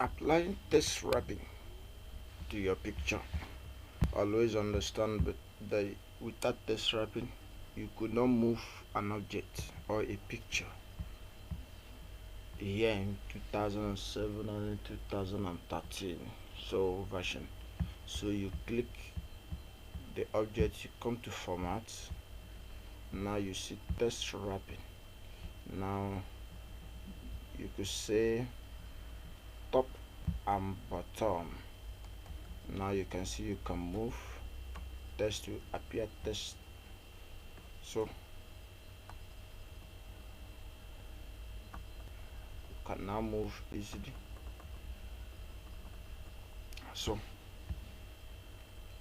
Applying test wrapping to your picture. Always understand that without test wrapping, you could not move an object or a picture here in 2007 and 2013 version. So you click the object, you come to format. Now you see test wrapping. Now you could say top and bottom. Now you can see you can move text to appear text. So you can now move easily. So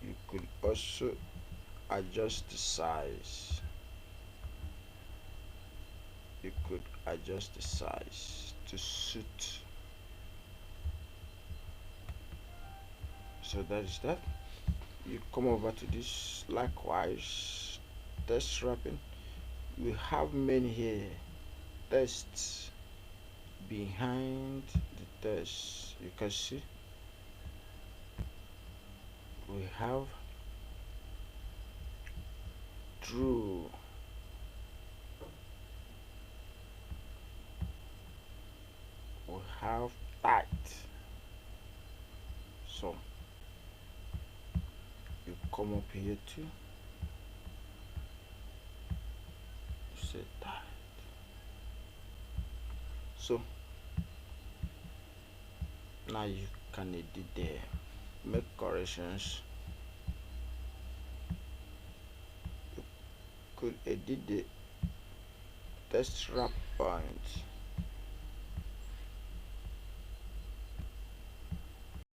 you could also adjust the size. You could adjust the size to suit. So that is that. You come over to this, likewise test wrapping. We have many here tests behind the test. You can see we have true, we have tight. So you come up here too, you say tight. So now you can edit there, make corrections. You could edit the test wrap point.